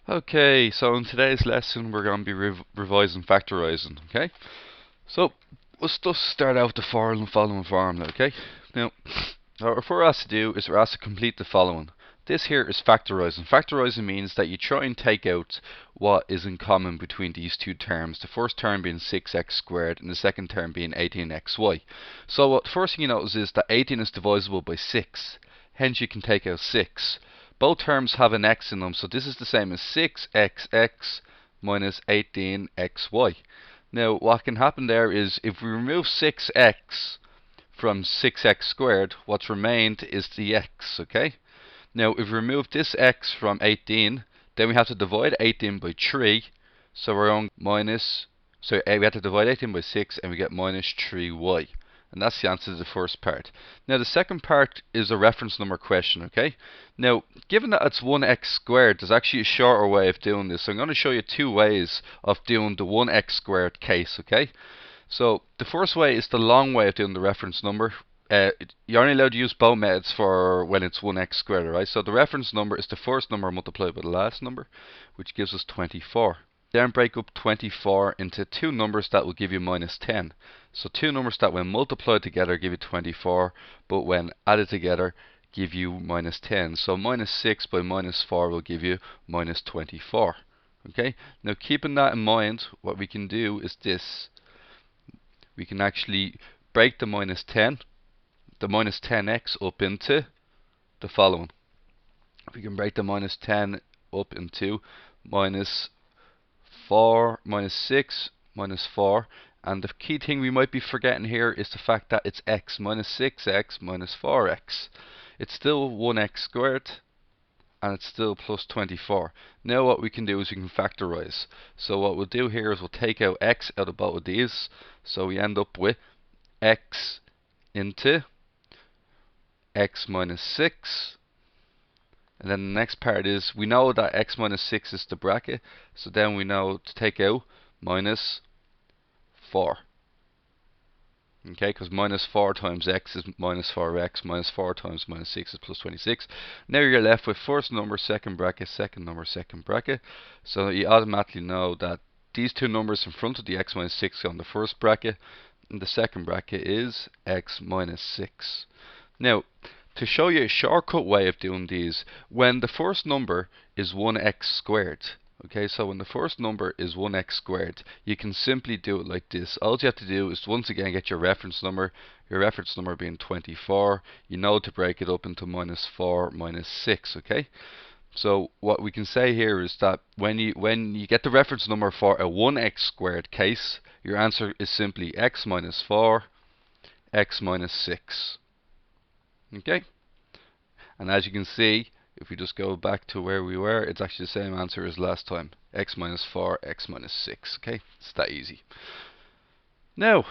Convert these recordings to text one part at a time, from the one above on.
Okay, so in today's lesson we're going to be revising factorizing, okay? So, let's just start out with the following formula, okay? Now, what we're asked to do is we're asked to complete the following. This here is factorizing. Factorizing means that you try and take out what is in common between these two terms. The first term being 6x squared and the second term being 18xy. So what the first thing you notice is that 18 is divisible by 6. Hence you can take out 6. Both terms have an x in them, so this is the same as 6xx minus 18xy. Now what can happen there is if we remove 6x from 6x squared, what's remained is the x, okay? Now if we remove this x from 18, then we have to divide 18 by 3, so we're on we have to divide 18 by 6 and we get minus 3y. And that's the answer to the first part. Now the second part is a reference number question, okay? Now, given that it's 1x squared, there's actually a shorter way of doing this. So I'm going to show you two ways of doing the 1x squared case, okay? So the first way is the long way of doing the reference number. You're only allowed to use both methods for when it's 1x squared, right? So the reference number is the first number multiplied by the last number, which gives us 24. Then break up 24 into two numbers that will give you minus 10. So two numbers that when multiplied together give you 24, but when added together give you minus 10. So minus 6 by minus 4 will give you minus 24. Okay, now keeping that in mind, what we can do is this. We can actually break the minus 10x up into the following. We can break the minus 10 up into minus 4, minus 6, minus 4. And the key thing we might be forgetting here is the fact that it's x, minus 6x minus 4x. It's still 1x squared, and it's still plus 24. Now what we can do is we can factorize. So what we'll do here is we'll take out x out of both of these. So we end up with x into x minus 6. And then the next part is, we know that x minus 6 is the bracket, so then we know to take out minus 4. Okay, because minus 4 times x is minus 4x, minus 4 times minus 6 is plus 26. Now you're left with first number, second bracket, second number, second bracket. So you automatically know that these two numbers in front of the x minus 6 on the first bracket, and the second bracket is x minus 6. Now, to show you a shortcut way of doing these, when the first number is 1x squared, okay, so when the first number is 1x squared, you can simply do it like this. All you have to do is once again get your reference number being 24. You know to break it up into minus 4, minus 6, okay? So what we can say here is that when you get the reference number for a 1x squared case, your answer is simply x minus 4, x minus 6. Okay, and as you can see, if we just go back to where we were, it's actually the same answer as last time. X minus 4, x minus 6. Okay, it's that easy. Now,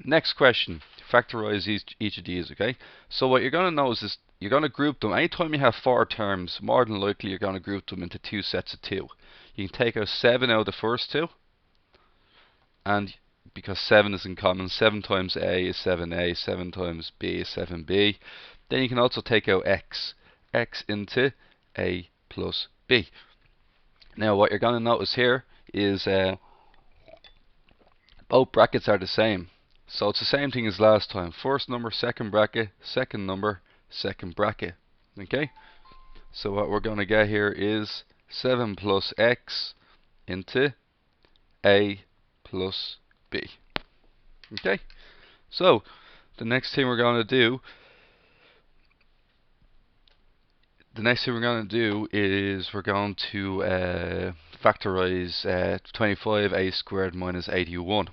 next question. Factorize each of these, okay? So what you're going to know is you're going to group them. Anytime you have four terms, more than likely you're going to group them into two sets of two. You can take out 7 out of the first two, and because 7 is in common, 7 times A is 7A, 7 times B is 7B. Then you can also take out x into A plus B. Now what you're going to notice here is both brackets are the same. So it's the same thing as last time. First number, second bracket, second number, second bracket. Okay? So what we're going to get here is 7 plus x into A plus B. Okay? So the next thing we're going to do is we're going to factorize 25a squared minus 81.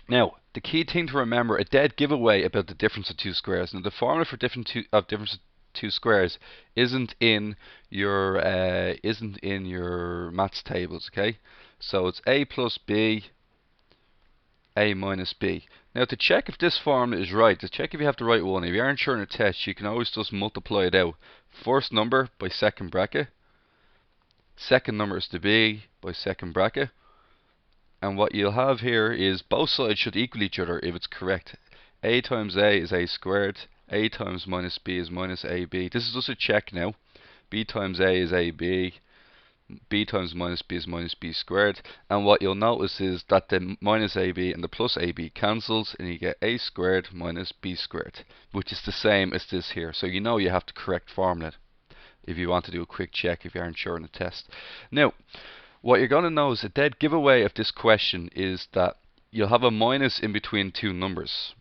Now, the key thing to remember, a dead giveaway about the difference of two squares. Now, the formula for difference of two squares isn't in your maths tables, okay? So it's a plus b, a minus b. Now to check if this formula is right, to check if you have the right one, if you aren't sure in a test, you can always just multiply it out. First number by second bracket, second number is to b by second bracket, and what you'll have here is both sides should equal each other if it's correct. A times a is a squared, a times minus b is minus ab. This is just a check now. B times a is ab, b times minus b is minus b squared, and what you'll notice is that the minus ab and the plus ab cancels, and you get a squared minus b squared, which is the same as this here. So you know you have to correct formula if you want to do a quick check if you aren't sure on a test. Now, what you're going to know is a dead giveaway of this question is that you'll have a minus in between two numbers,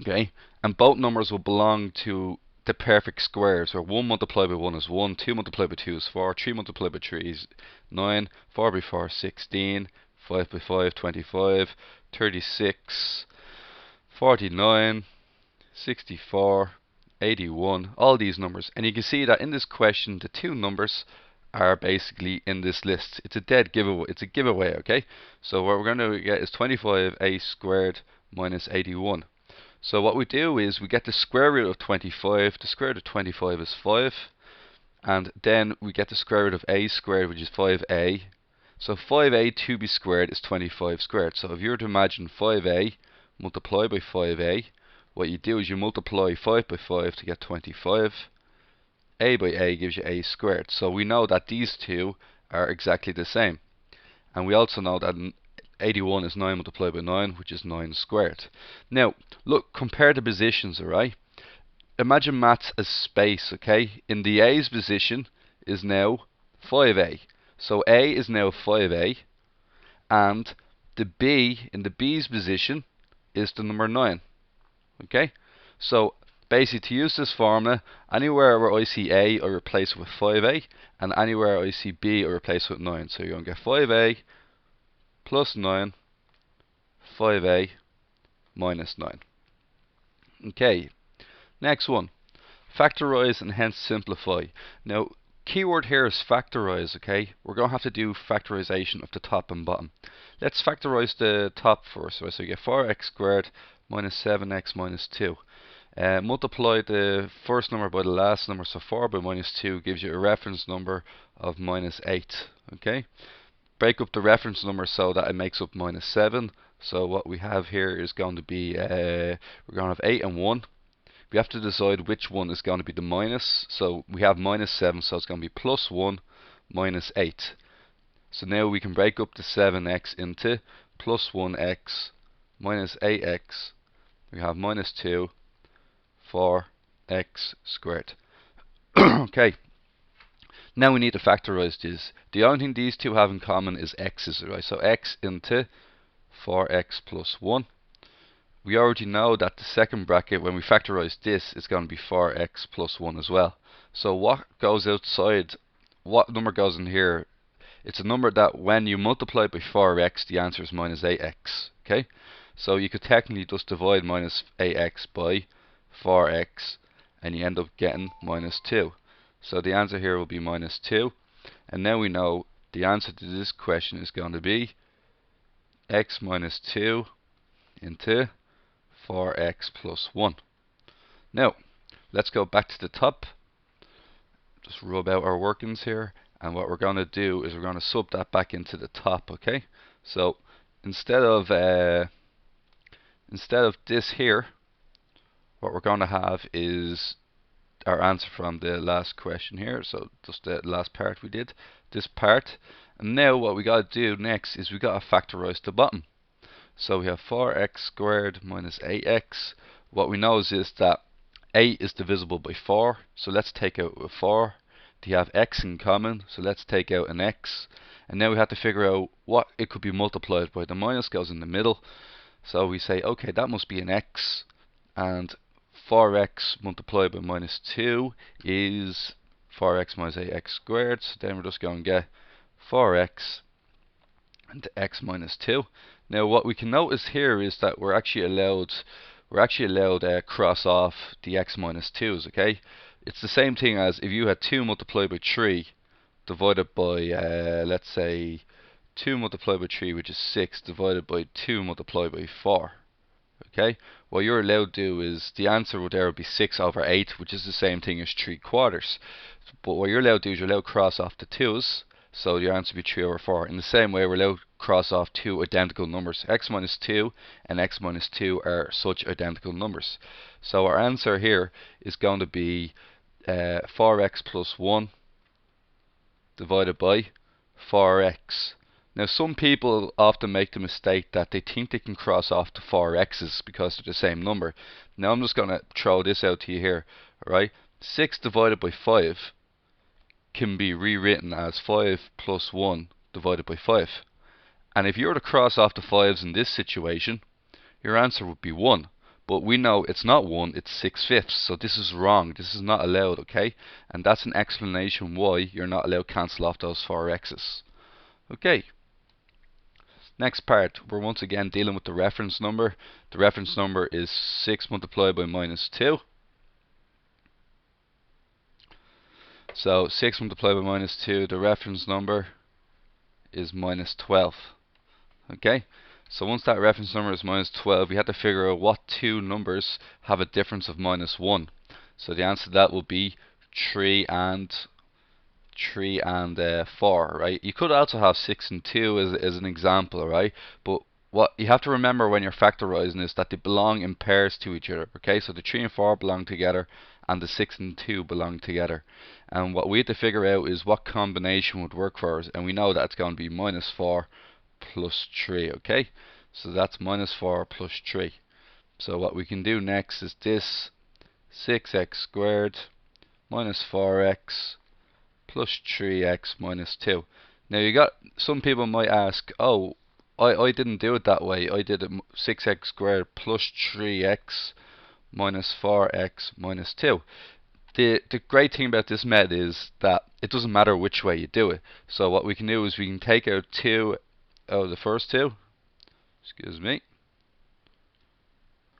okay, and both numbers will belong to the perfect squares, where 1 multiplied by 1 is 1, 2 multiplied by 2 is 4, 3 multiplied by 3 is 9, 4 by 4 is 16, 5 by 5 25, 36, 49, 64, 81, all these numbers. And you can see that in this question the two numbers are basically in this list. It's a dead giveaway. It's a giveaway, okay? So what we're going to get is 25a squared minus 81. So what we do is we get the square root of 25. The square root of 25 is 5. And then we get the square root of a squared, which is 5a. So 5a to be squared is 25 squared. So if you were to imagine 5a multiplied by 5a, what you do is you multiply 5 by 5 to get 25. A by a gives you a squared. So we know that these two are exactly the same. And we also know that 81 is 9 multiplied by 9, which is 9 squared. Now, look, compare the positions, alright? Imagine maths as space, okay? In the A's position is now 5A. So A is now 5A, and the B, in the B's position, is the number 9, okay? So, basically, to use this formula, anywhere where I see A, I replace it with 5A, and anywhere I see B, I replace it with 9. So you're going to get 5A plus 9, 5a minus 9. Okay, next one. Factorize and hence simplify. Now, keyword here is factorize, okay? We're going to have to do factorization of the top and bottom. Let's factorize the top first. So you get 4x squared minus 7x minus 2. Multiply the first number by the last number, so 4 by minus 2 gives you a reference number of minus 8, okay? Break up the reference number so that it makes up minus 7. So what we have here is going to be, we're going to have 8 and 1. We have to decide which one is going to be the minus. So we have minus 7, so it's going to be plus 1 minus 8. So now we can break up the 7x into plus 1x minus 8x. We have minus 2 4x squared. Okay. Now we need to factorize this. The only thing these two have in common is x's, right? So x into 4x plus 1. We already know that the second bracket, when we factorize this, is going to be 4x plus 1 as well. So what goes outside, what number goes in here? It's a number that when you multiply by 4x, the answer is minus 8x, okay? So you could technically just divide minus 8x by 4x, and you end up getting minus 2. So the answer here will be minus 2. And now we know the answer to this question is going to be x minus 2 into 4x plus 1. Now, let's go back to the top. Just rub out our workings here. And what we're going to do is we're going to sub that back into the top, okay? So instead of this here, what we're going to have is our answer from the last question here. So just the last part we did, this part. And now what we got to do next is we got to factorize the bottom. So we have 4x squared minus 8x. What we know is that 8 is divisible by 4. So let's take out a 4. They have x in common, so let's take out an x. And now we have to figure out what it could be multiplied by. The minus goes in the middle. So we say, okay, that must be an x. And 4x multiplied by minus 2 is 4x minus 8x squared. So then we're just going to get 4x into x minus 2. Now what we can notice here is that we're actually allowed cross off the x minus 2's, okay? It's the same thing as if you had 2 multiplied by 3 divided by, let's say, 2 multiplied by 3, which is 6, divided by 2 multiplied by 4. Okay, what you're allowed to do is, the answer would there be 6 over 8, which is the same thing as 3/4. But what you're allowed to do is you're allowed to cross off the 2's, so your answer would be 3 over 4. In the same way, we're allowed to cross off two identical numbers. X minus 2 and x minus 2 are such identical numbers. So our answer here is going to be 4x plus 1 divided by 4x. Now some people often make the mistake that they think they can cross off the 4x's because they're the same number. Now I'm just going to throw this out to you here, right? 6 divided by 5 can be rewritten as 5 plus 1 divided by 5. And if you were to cross off the 5's in this situation, your answer would be 1. But we know it's not 1, it's 6/5. So this is wrong. This is not allowed, okay? And that's an explanation why you're not allowed to cancel off those 4x's. Okay. Next part, we're once again dealing with the reference number. The reference number is 6 multiplied by minus 2. So 6 multiplied by minus 2, the reference number is minus 12. Okay, so once that reference number is minus 12, we have to figure out what two numbers have a difference of minus 1. So the answer to that will be 3 and 4, right? You could also have 6 and 2 as an example, right? But what you have to remember when you're factorizing is that they belong in pairs to each other, okay? So the 3 and 4 belong together and the 6 and 2 belong together. And what we have to figure out is what combination would work for us, and we know that it's going to be minus 4 plus 3, okay? So that's minus 4 plus 3. So what we can do next is this 6x squared minus 4x plus 3x minus 2. Now you got, some people might ask, oh, I didn't do it that way. I did it 6x squared plus 3x minus 4x minus 2. The great thing about this method is that it doesn't matter which way you do it. So what we can do is we can take out 2 out of the first two. Excuse me.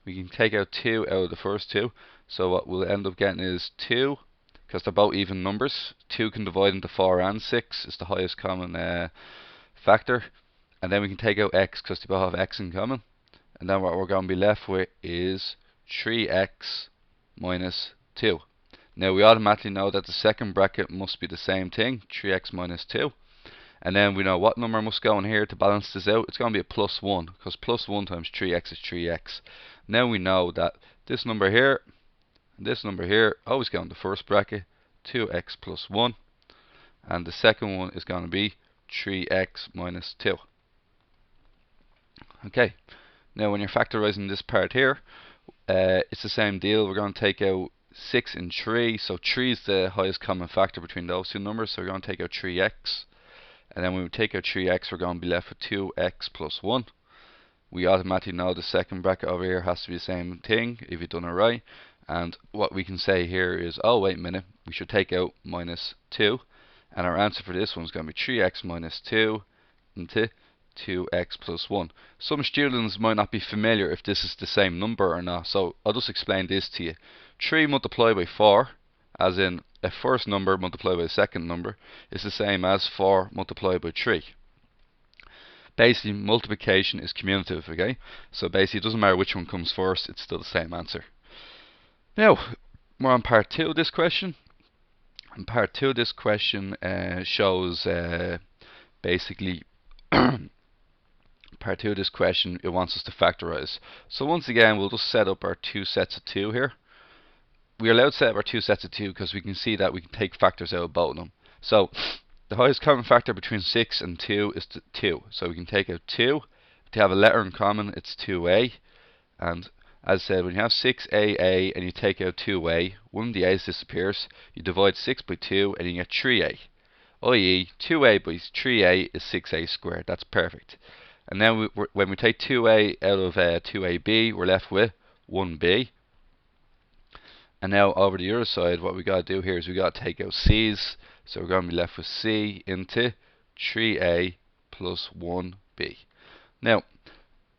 We can take out 2 out of the first two. So what we'll end up getting is 2, because they're both even numbers. 2 can divide into 4 and 6. It's the highest common factor. And then we can take out x because they both have x in common. And then what we're going to be left with is 3x minus 2. Now we automatically know that the second bracket must be the same thing, 3x minus 2. And then we know what number must go in here to balance this out. It's going to be a plus 1, because plus 1 times 3x is 3x. Now we know that this number here and this number here always go in the first bracket, 2x plus 1. And the second one is going to be 3x minus 2. Okay, now when you're factorizing this part here, it's the same deal. We're going to take out 6 and 3. So 3 is the highest common factor between those two numbers. So we're going to take out 3x. And then when we take out 3x, we're going to be left with 2x plus 1. We automatically know the second bracket over here has to be the same thing if you've done it right. And what we can say here is, oh wait a minute, we should take out minus 2. And our answer for this one is going to be 3x minus 2 into 2x plus 1. Some students might not be familiar if this is the same number or not, so I'll just explain this to you. 3 multiplied by 4, as in a first number multiplied by a second number, is the same as 4 multiplied by 3. Basically, multiplication is commutative, okay? So basically, it doesn't matter which one comes first, it's still the same answer. Now, we're on part 2 of this question. And part 2 of this question shows basically part 2 of this question, it wants us to factorize. So once again, we'll just set up our two sets of 2 here. We're allowed to set up our two sets of 2 because we can see that we can take factors out of both of them. So the highest common factor between 6 and 2 is 2. So we can take out 2. To have a letter in common, it's 2a. And as I said, when you have 6aa and you take out 2a, one of the a's disappears. You divide 6 by 2 and you get 3a. i.e. 2a by 3a is 6a squared. That's perfect. And then when we take 2a out of 2ab, we're left with 1b. And now over the other side, what we got to do here is we got to take out c's. So we're going to be left with c into 3a plus 1b. Now,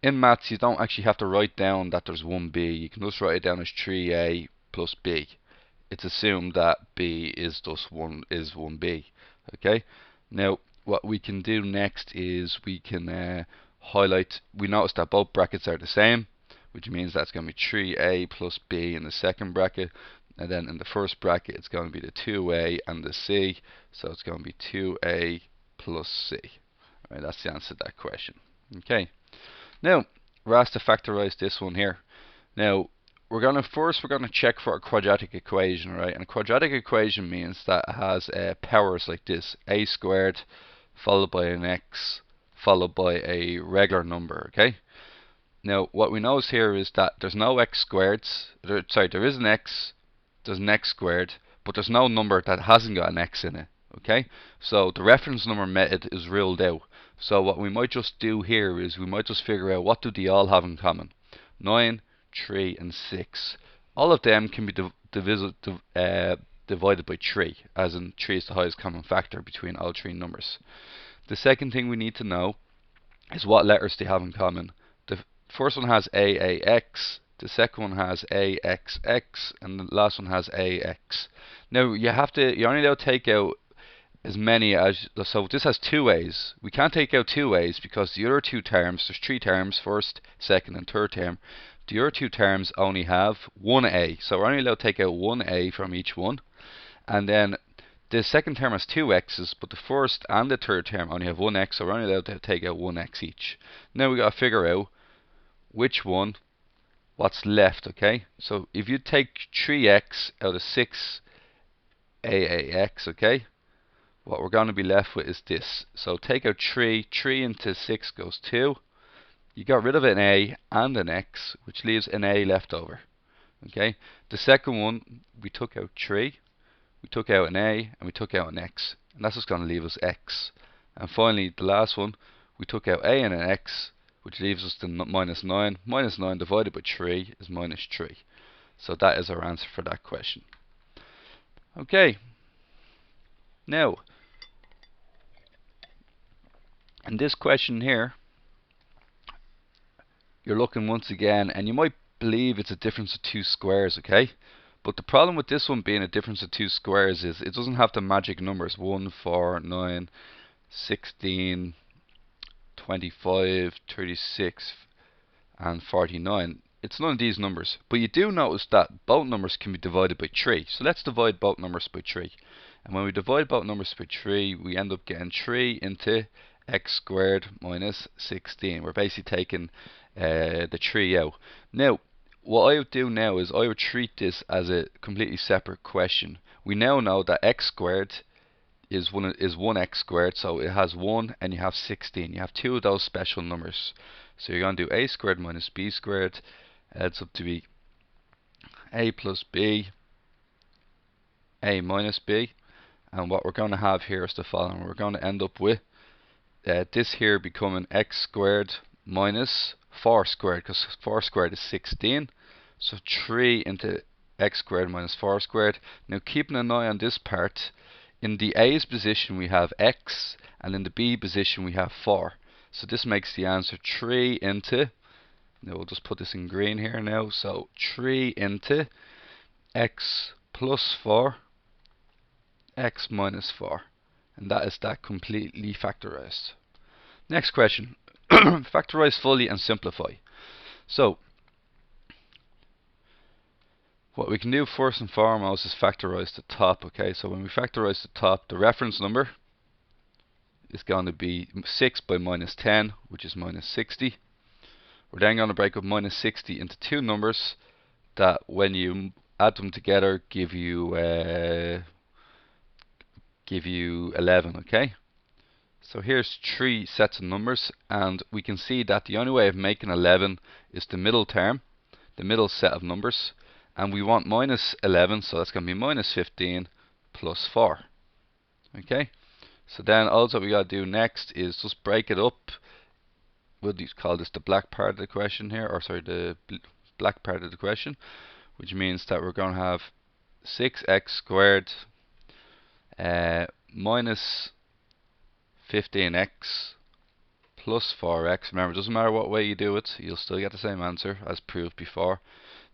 in maths, you don't actually have to write down that there's 1b. You can just write it down as 3a plus b. It's assumed that b is just 1b. Okay. Now, what we can do next is we can highlight. We notice that both brackets are the same, which means that's going to be 3a plus b in the second bracket. And then in the first bracket, it's going to be the 2a and the c. So it's going to be 2a plus c. All right, that's the answer to that question. Okay. Now, we're asked to factorize this one here. Now, we're going to check for a quadratic equation, right? And a quadratic equation means that it has powers like this: a squared, followed by an x, followed by a regular number, okay? Now, what we notice here is that there's no x squareds. There is an x, there's an x squared, but there's no number that hasn't got an x in it, okay? So the reference number method is ruled out. So what we might just do here is we might just figure out what do they all have in common. 9, 3, and 6. All of them can be divided by 3, as in 3 is the highest common factor between all three numbers. The second thing we need to know is what letters they have in common. The first one has AAX, the second one has AXX, and the last one has AX. Now you're only allowed to take out as many as, so this has two A's. We can't take out two A's because the other two terms, there's three terms, first, second and third term. The other two terms only have one A, so we're only allowed to take out one A from each one. And then the second term has two x's, but the first and the third term only have one x, so we're only allowed to take out one x each. Now we got to figure out which one, what's left, okay? So if you take 3x out of 6 AAX, okay, what we're going to be left with is this. So take out 3, 3 into 6 goes 2. You got rid of an A and an X, which leaves an A left over. Okay. The second one, we took out 3, we took out an A, and we took out an X. And that's just going to leave us X. And finally, the last one, we took out A and an X, which leaves us the minus 9. Minus 9 divided by 3 is minus 3. So that is our answer for that question. Okay. Now, in this question here, you're looking once again, and you might believe it's a difference of two squares, okay? But the problem with this one being a difference of two squares is it doesn't have the magic numbers 1, 4, 9, 16, 25, 36, and 49. It's none of these numbers. But you do notice that both numbers can be divided by 3. So let's divide both numbers by 3. And when we divide both numbers by 3, we end up getting 3 into x squared minus 16. We're basically taking the 3 out. Now, what I would do now is I would treat this as a completely separate question. We now know that x squared is 1x squared, so it has 1 and you have 16. You have two of those special numbers. So you're going to do a squared minus b squared adds up to be a plus b, a minus b. And what we're going to have here is the following. We're going to end up with this here becoming x squared minus 4 squared, because 4 squared is 16. So 3 into x squared minus 4 squared. Now keeping an eye on this part, in the a's position we have x, and in the b position we have 4. So this makes the answer 3 into, now we'll just put this in green here now, so 3 into x plus 4, x minus 4. And that is that completely factorized. Next question. Factorize fully and simplify. So what we can do first and foremost is factorize the top, okay? So when we factorize the top, the reference number is going to be 6 by minus 10, which is minus 60. We're then going to break up minus 60 into two numbers that when you add them together give you 11, okay? So here's three sets of numbers, and we can see that the only way of making 11 is the middle term, the middle set of numbers, and we want minus 11, so that's going to be minus 15 plus 4. Okay, so then all that we got to do next is just break it up. We'll call this the black part of the question here, or sorry, the black part of the question, which means that we're going to have 6x squared minus 15x plus 4x. Remember, it doesn't matter what way you do it, you'll still get the same answer as proved before.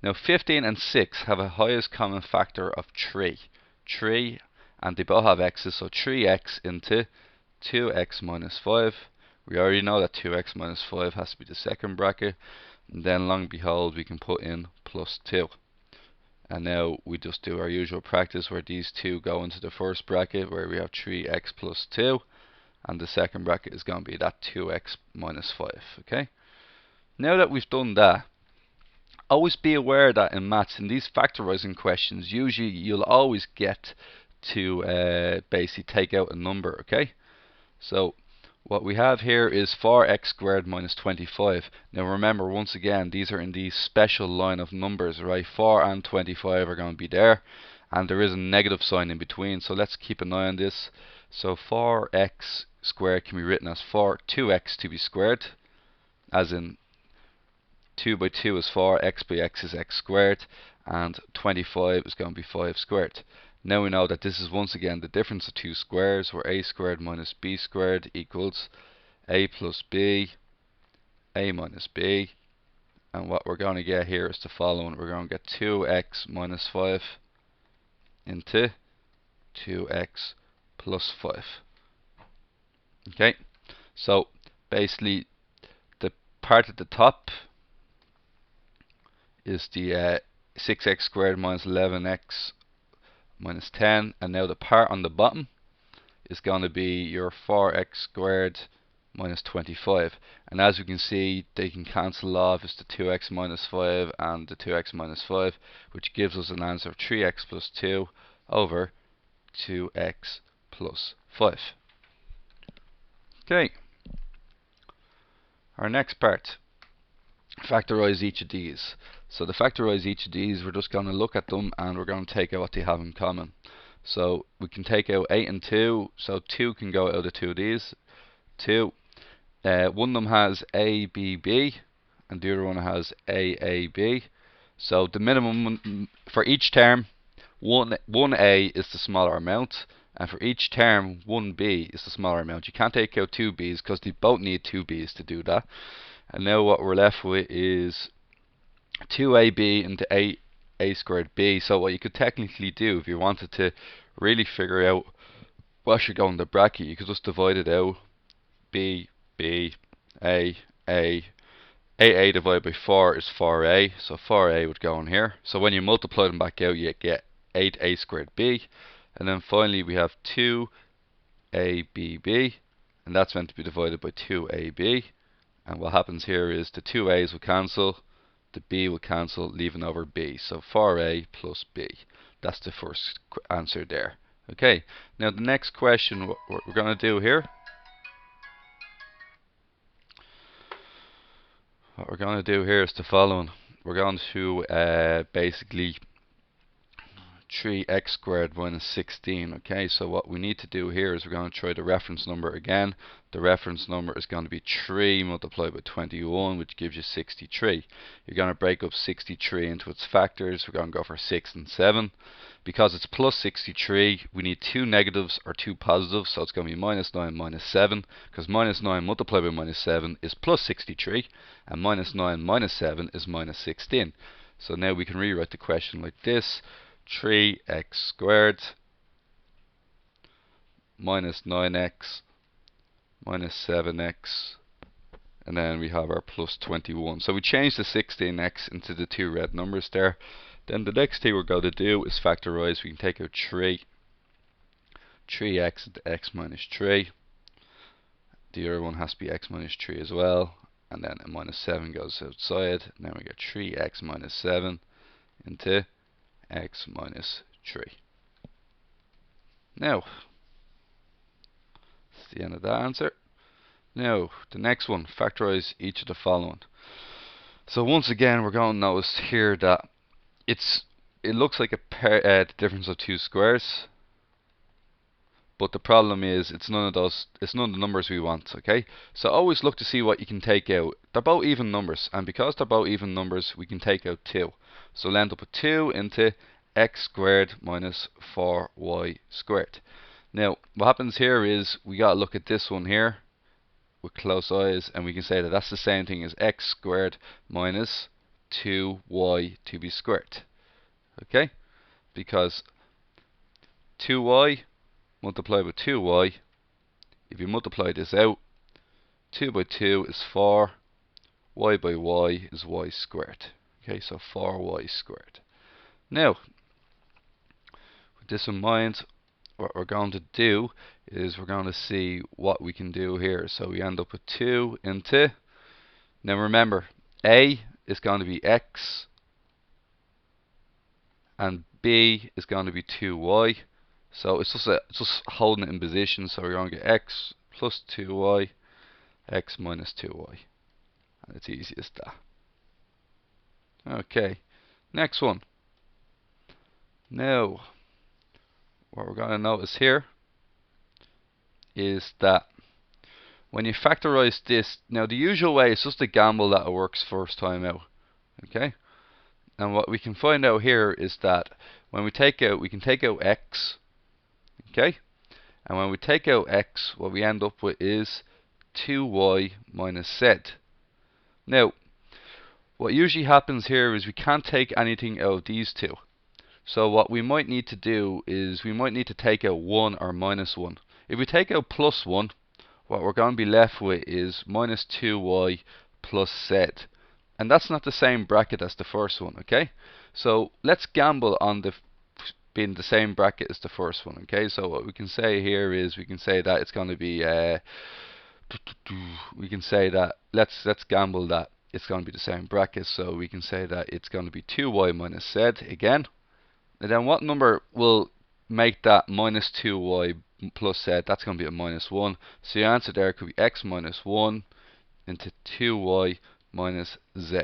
Now 15 and 6 have a highest common factor of 3. 3, and they both have x's, so 3x into 2x minus 5. We already know that 2x minus 5 has to be the second bracket. And then long behold, we can put in plus 2. And now we just do our usual practice where these two go into the first bracket where we have 3x plus 2. And the second bracket is going to be that 2x minus 5. Okay. Now that we've done that, always be aware that in maths, in these factorizing questions, usually you'll always get to basically take out a number. Okay. So what we have here is 4x squared minus 25. Now remember, once again, these are in the special line of numbers, right? 4 and 25 are going to be there, and there is a negative sign in between, so let's keep an eye on this. So 4x squared can be written as 2x to be squared, as in 2 by 2 is 4, x by x is x squared, and 25 is going to be 5 squared. Now we know that this is once again the difference of two squares, where a squared minus b squared equals a plus b, a minus b, and what we're going to get here is the following. We're going to get 2x minus 5 into 2x plus 5. Okay, so basically the part at the top is the 6x squared minus 11x minus 10, and now the part on the bottom is going to be your 4x squared minus 25, and as you can see, they can cancel off. It's the 2x minus 5 and the 2x minus 5, which gives us an answer of 3x plus 2 over 2x plus 5. Okay, our next part, factorize each of these. So to factorize each of these, we're just going to look at them and we're going to take out what they have in common. So we can take out 8 and 2, so 2 can go out of two of these. 2. One of them has A, B, B, and the other one has A, A, B. So the minimum for each term, 1A is the smaller amount, and for each term, 1B is the smaller amount. You can't take out two B's because they both need two B's to do that. And now what we're left with is 2AB into A squared B. So what you could technically do, if you wanted to really figure out what should go in the bracket, you could just divide it out. B, B, A, A. A divided by 4 is 4A, so 4A would go in here. So when you multiply them back out, you get 8A squared B. And then finally we have 2ABB, and that's meant to be divided by 2AB. And what happens here is the two A's will cancel, the B will cancel, leaving over B. So 4A plus B. That's the first answer there. Okay, now the next question, what we're going to do here, is the following. We're going to basically 3x squared minus 16. Okay, so what we need to do here is we're going to try the reference number again. The reference number is going to be 3 multiplied by 21, which gives you 63. You're going to break up 63 into its factors. We're going to go for 6 and 7. Because it's plus 63, we need two negatives or two positives, so it's going to be minus 9 minus 7, because minus 9 multiplied by minus 7 is plus 63, and minus 9 minus 7 is minus 16. So now we can rewrite the question like this: 3x squared minus 9x minus 7x, and then we have our plus 21. So we change the 16x into the two red numbers there. Then the next thing we're going to do is factorize. We can take out 3x into x minus 3. The other one has to be x minus 3 as well, and then a minus 7 goes outside. Now we get 3x minus 7 into x minus 3. Now, that's the end of that answer. Now, the next one, factorize each of the following. So once again, we're going to notice here that it looks like the difference of two squares, but the problem is it's none of the numbers we want. Okay, so always look to see what you can take out. They're both even numbers, and because they're both even numbers, we can take out 2. So we'll end up with 2 into x squared minus 4y squared. Now what happens here is we got to look at this one here with close eyes, and we can say that that's the same thing as x squared minus 2y to be squared. Okay, because 2y multiplied by 2y, if you multiply this out, 2 by 2 is 4, y by y is y squared. Okay, so 4y squared. Now, with this in mind, what we're going to do is we're going to see what we can do here. So we end up with 2 into, now remember, a is going to be x, and b is going to be 2y. So it's just holding it in position. So we're going to get x plus 2y, x minus 2y. And it's easy as that. Okay, next one. Now, what we're going to notice here is that when you factorize this, now the usual way is just a gamble that it works first time out. Okay? And what we can find out here is that when we can take out x. Okay? And when we take out x, what we end up with is 2y minus z. Now, what usually happens here is we can't take anything out of these two. So what we might need to do is we might need to take out 1 or minus 1. If we take out plus 1, what we're going to be left with is minus 2y plus z. And that's not the same bracket as the first one, okay? So let's gamble on being the same bracket as the first one, okay? So what we can say here is we can say that it's going to be we can say that let's gamble that it's going to be the same bracket. So we can say that it's going to be 2y minus z again. And then what number will make that minus 2y plus z? That's going to be a minus 1. So your answer there could be x minus 1 into 2y minus z.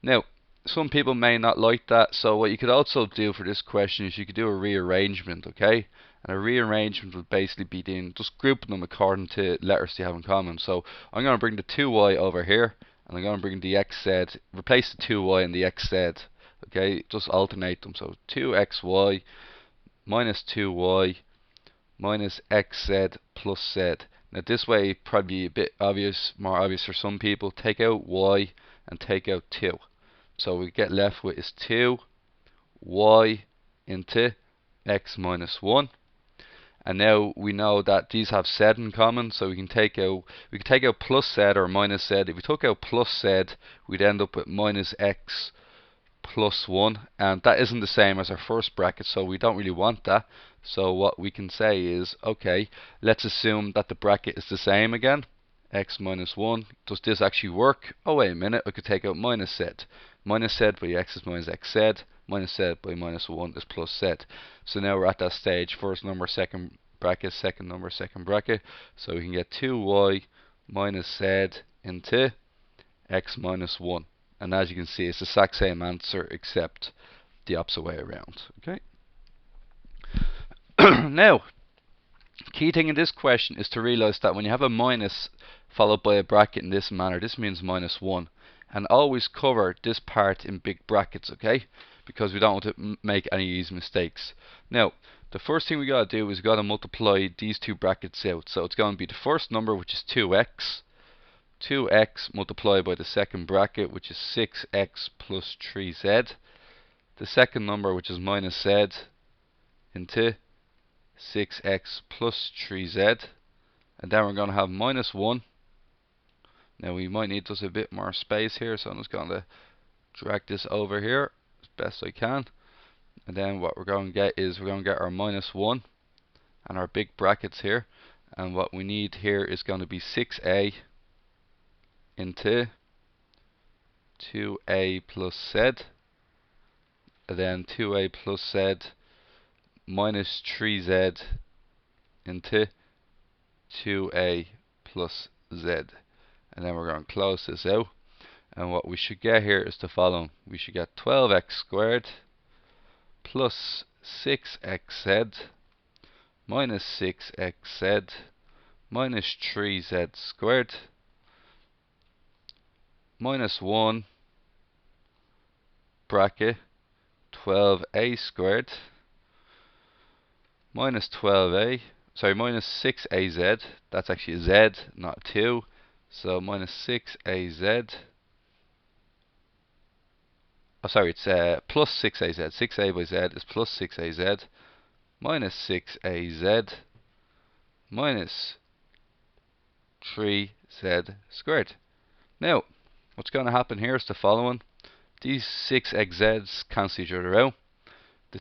Now, some people may not like that, so what you could also do for this question is you could do a rearrangement, okay? And a rearrangement would basically be just grouping them according to letters they have in common. So I'm going to bring the 2y over here, and I'm going to bring the xz, replace the 2y and the xz, okay? Just alternate them. So 2xy minus 2y minus xz plus z. Now this way probably a bit obvious, more obvious for some people. Take out y and take out 2. So we get left with is 2y into x minus 1. And now we know that these have z in common, so we can take out plus z or minus z. If we took out plus z, we'd end up with minus x plus 1, and that isn't the same as our first bracket, so we don't really want that. So what we can say is, okay, let's assume that the bracket is the same again. X minus 1. Does this actually work? Oh, wait a minute, I could take out minus z. Minus z by x is minus xz. Minus z by minus 1 is plus z. So now we're at that stage. First number, second bracket, second number, second bracket. So we can get 2y minus z into x minus 1. And as you can see, it's the exact same answer except the opposite way around. Okay. Now, key thing in this question is to realize that when you have a minus followed by a bracket in this manner, this means minus 1. And always cover this part in big brackets, okay? Because we don't want to make any of these mistakes. Now, the first thing we got to do is we got to multiply these two brackets out. So it's going to be the first number, which is 2x. 2x multiplied by the second bracket, which is 6x plus 3z. The second number, which is minus z, into 6x plus 3z. And then we're going to have minus 1. Now we might need just a bit more space here, so I'm just going to drag this over here as best I can. And then what we're going to get is we're going to get our minus 1 and our big brackets here. And what we need here is going to be 6a into 2a plus z, and then 2a plus z minus 3z into 2a plus z. And then we're going to close this out. And what we should get here is the following. We should get 12x squared plus 6xz minus 6xz minus 3z squared minus 1 bracket 12a squared minus 12a, sorry, minus 6az, that's actually a z, not a 2, so minus 6az, oh sorry, it's plus 6az, 6a by z is plus 6az, minus 6az, minus 3z squared. Now, what's going to happen here is the following. These 6xz's cancel each other out. The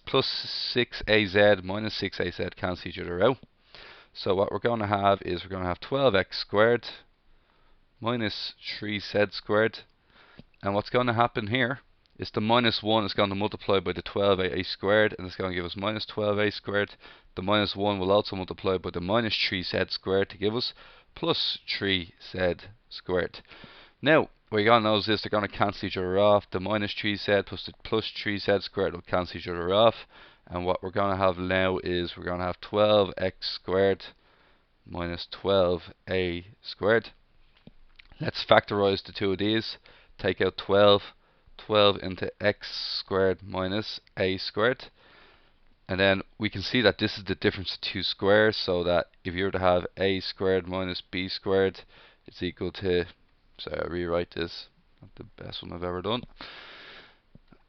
plus 6az minus 6az cancel each other out. So what we're going to have is we're going to have 12x squared minus 3z squared. And what's going to happen here is the minus 1 is going to multiply by the 12a squared, and it's going to give us minus 12a squared. The minus 1 will also multiply by the minus 3z squared to give us plus 3z squared. Now, what you're going to notice is they're going to cancel each other off. The minus 3z plus the plus 3z squared will cancel each other off. And what we're going to have now is we're going to have 12x squared minus 12a squared. Let's factorize the two of these. Take out 12. 12 into x squared minus a squared. And then we can see that this is the difference of two squares, so that if you were to have a squared minus b squared, it's equal to, so I rewrite this, not the best one I've ever done.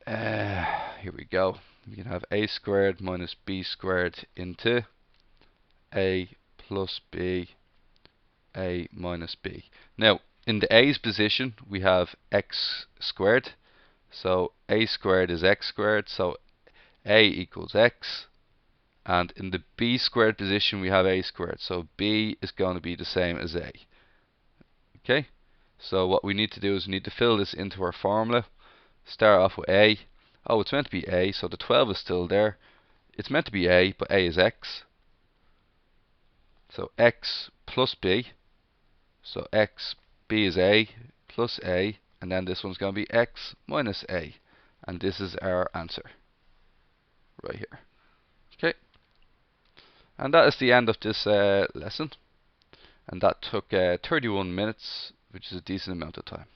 Here we go. We can have a squared minus b squared into a plus b, a minus b. Now, in the a's position, we have x squared. So a squared is x squared, so a equals x. And in the b squared position, we have a squared, so b is going to be the same as a. Okay, so what we need to do is we need to fill this into our formula. Start off with a. Oh, it's meant to be a, so the 12 is still there. It's meant to be a, but a is x. So x plus b. So x, b is a plus a, and then this one's going to be x minus a. And this is our answer right here. Okay, and that is the end of this lesson. And that took 31 minutes, which is a decent amount of time.